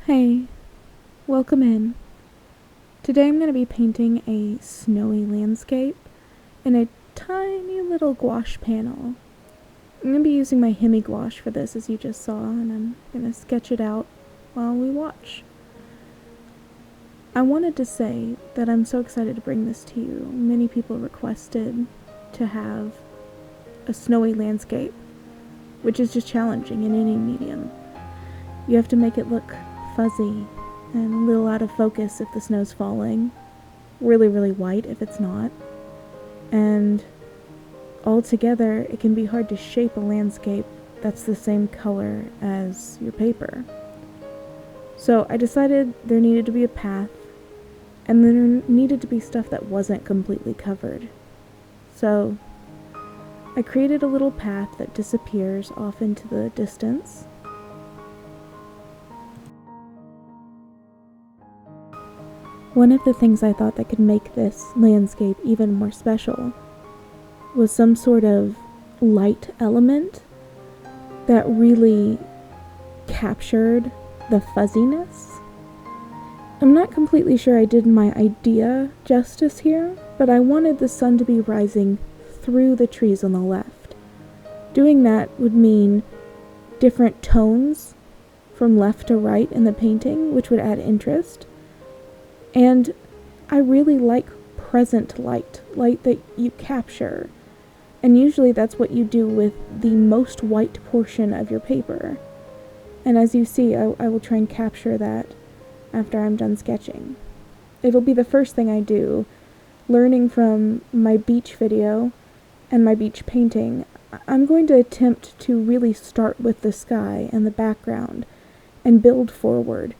Hey, welcome in. Today I'm going to be painting a snowy landscape in a tiny little gouache panel. I'm going to be using my Hemi gouache for this, as you just saw, and I'm going to sketch it out while we watch. I wanted to say that I'm so excited to bring this to you. Many people requested to have a snowy landscape, which is just challenging in any medium. You have to make it look fuzzy and a little out of focus if the snow's falling, really, really white if it's not, and altogether it can be hard to shape a landscape that's the same color as your paper. So I decided there needed to be a path, and there needed to be stuff that wasn't completely covered. So I created a little path that disappears off into the distance. One of the things I thought that could make this landscape even more special was some sort of light element that really captured the fuzziness. I'm not completely sure I did my idea justice here, but I wanted the sun to be rising through the trees on the left. Doing that would mean different tones from left to right in the painting, which would add interest. And I really like present light that you capture. And usually that's what you do with the most white portion of your paper. And as you see, I will try and capture that after I'm done sketching. It'll be the first thing I do. Learning from my beach video and my beach painting, I'm going to attempt to really start with the sky and the background and build forward,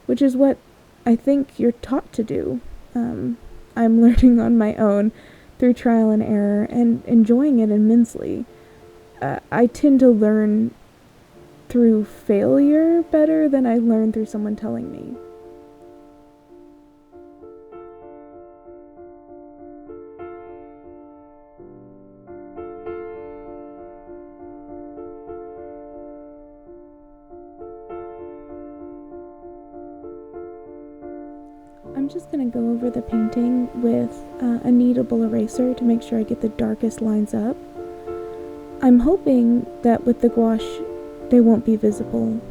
which is what I think you're taught to do. I'm learning on my own through trial and error and enjoying it immensely. I tend to learn through failure better than I learn through someone telling me. I'm just going to go over the painting with a kneadable eraser to make sure I get the darkest lines up. I'm hoping that with the gouache they won't be visible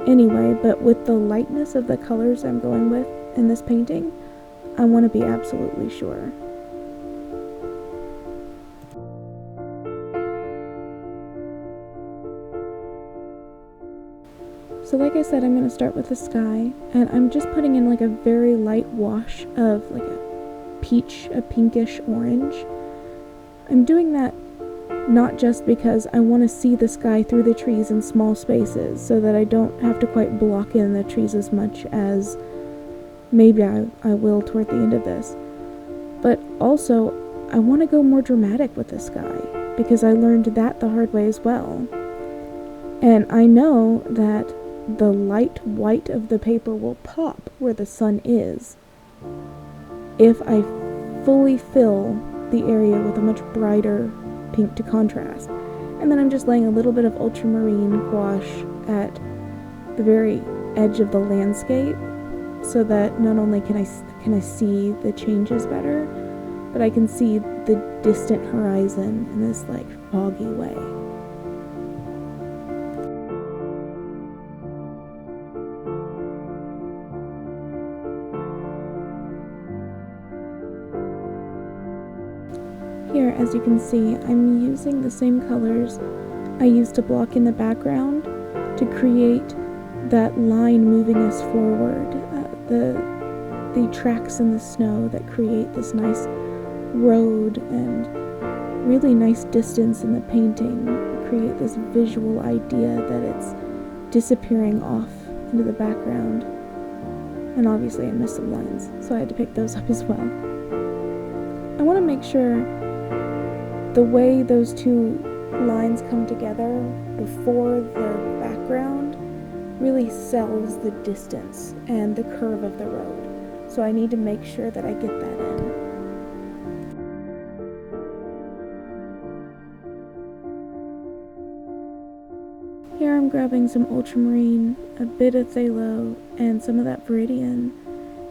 anyway, but with the lightness of the colors I'm going with in this painting, I want to be absolutely sure. So like I said, I'm going to start with the sky, and I'm just putting in like a very light wash of like a pinkish orange. I'm doing that not just because I want to see the sky through the trees in small spaces so that I don't have to quite block in the trees as much as maybe I will toward the end of this, but also I want to go more dramatic with the sky because I learned that the hard way as well. And I know that the light white of the paper will pop where the sun is if I fully fill the area with a much brighter pink to contrast. And then I'm just laying a little bit of ultramarine gouache at the very edge of the landscape so that not only can I see the changes better, but I can see the distant horizon in this like foggy way. Here, as you can see, I'm using the same colors I used to block in the background to create that line moving us forward, the tracks in the snow that create this nice road and really nice distance in the painting, create this visual idea that it's disappearing off into the background. And obviously I missed some lines, so I had to pick those up as well. I want to make sure the way those two lines come together before the background really sells the distance and the curve of the road. So I need to make sure that I get that in. Here I'm grabbing some ultramarine, a bit of phthalo, and some of that viridian,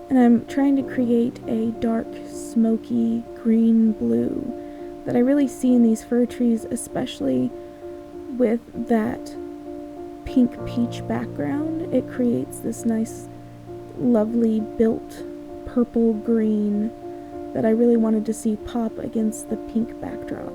and I'm trying to create a dark, smoky green-blue that I really see in these fir trees, especially with that pink peach background. It creates this nice, lovely built purple green that I really wanted to see pop against the pink backdrop.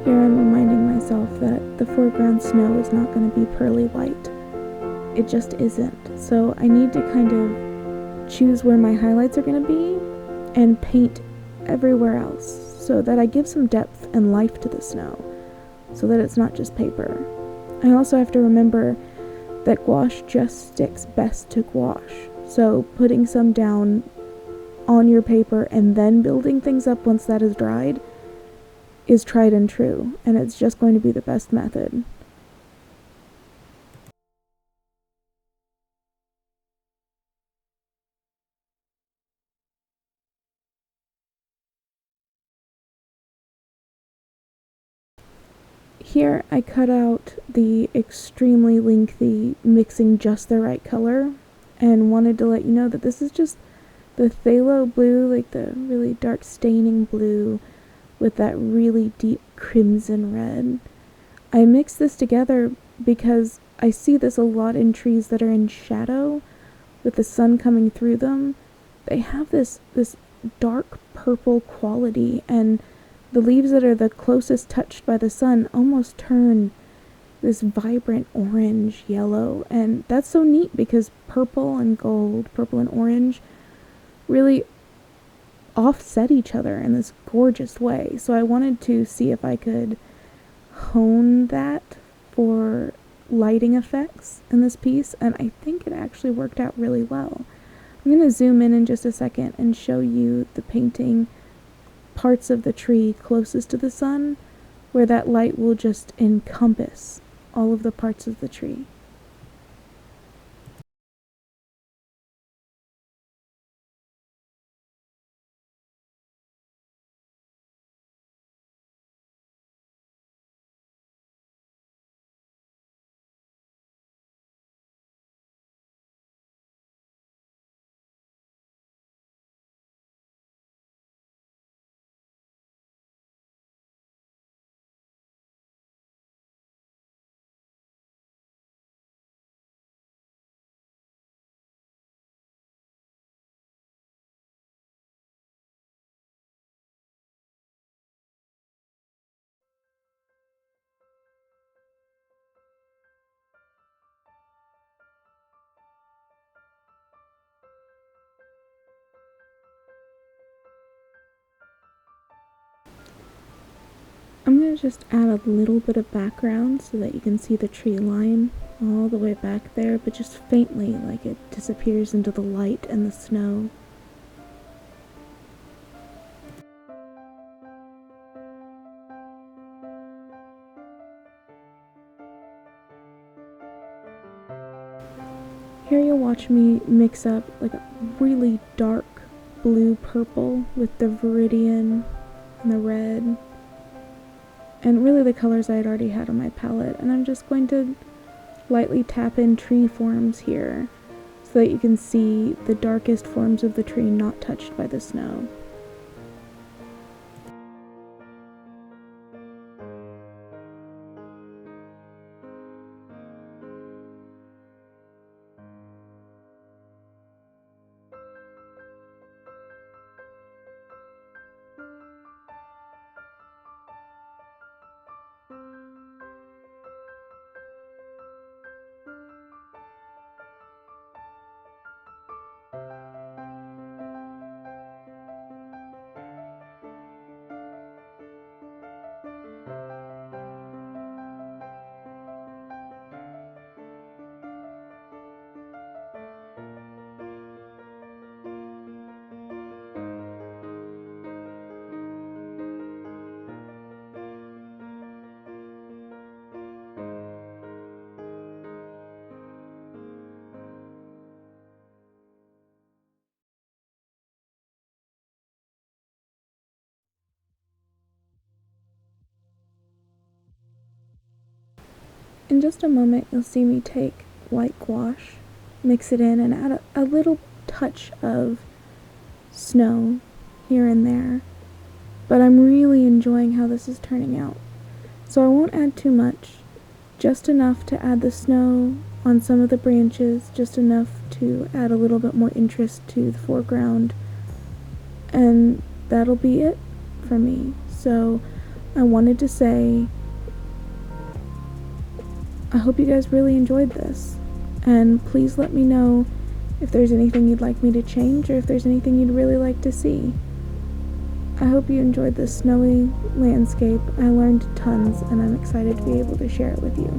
Here I'm reminding myself that the foreground snow is not going to be pearly white. It just isn't. So I need to kind of choose where my highlights are going to be and paint everywhere else so that I give some depth and life to the snow so that it's not just paper. I also have to remember that gouache just sticks best to gouache. So putting some down on your paper and then building things up once that is dried is tried and true, and it's just going to be the best method. Here I cut out the extremely lengthy mixing just the right color and wanted to let you know that this is just the phthalo blue, like the really dark staining blue with that really deep crimson red. I mixed this together because I see this a lot in trees that are in shadow with the sun coming through them. They have this dark purple quality, and the leaves that are the closest touched by the sun almost turn this vibrant orange yellow, and that's so neat because purple and gold, purple and orange really offset each other in this gorgeous way. So I wanted to see if I could hone that for lighting effects in this piece, and I think it actually worked out really well. I'm going to zoom in just a second and show you the painting parts of the tree closest to the sun where that light will just encompass all of the parts of the tree. I'm going to just add a little bit of background so that you can see the tree line all the way back there, but just faintly, like it disappears into the light and the snow. Here you'll watch me mix up like a really dark blue purple with the viridian and the red, and really the colors I had already had on my palette, and I'm just going to lightly tap in tree forms here so that you can see the darkest forms of the tree not touched by the snow. in just a moment you'll see me take white gouache, mix it in, and add a little touch of snow here and there. But I'm really enjoying how this is turning out. So I won't add too much, just enough to add the snow on some of the branches, just enough to add a little bit more interest to the foreground, and that'll be it for me. So I wanted to say I hope you guys really enjoyed this, and please let me know if there's anything you'd like me to change or if there's anything you'd really like to see. I hope you enjoyed this snowy landscape. I learned tons, and I'm excited to be able to share it with you.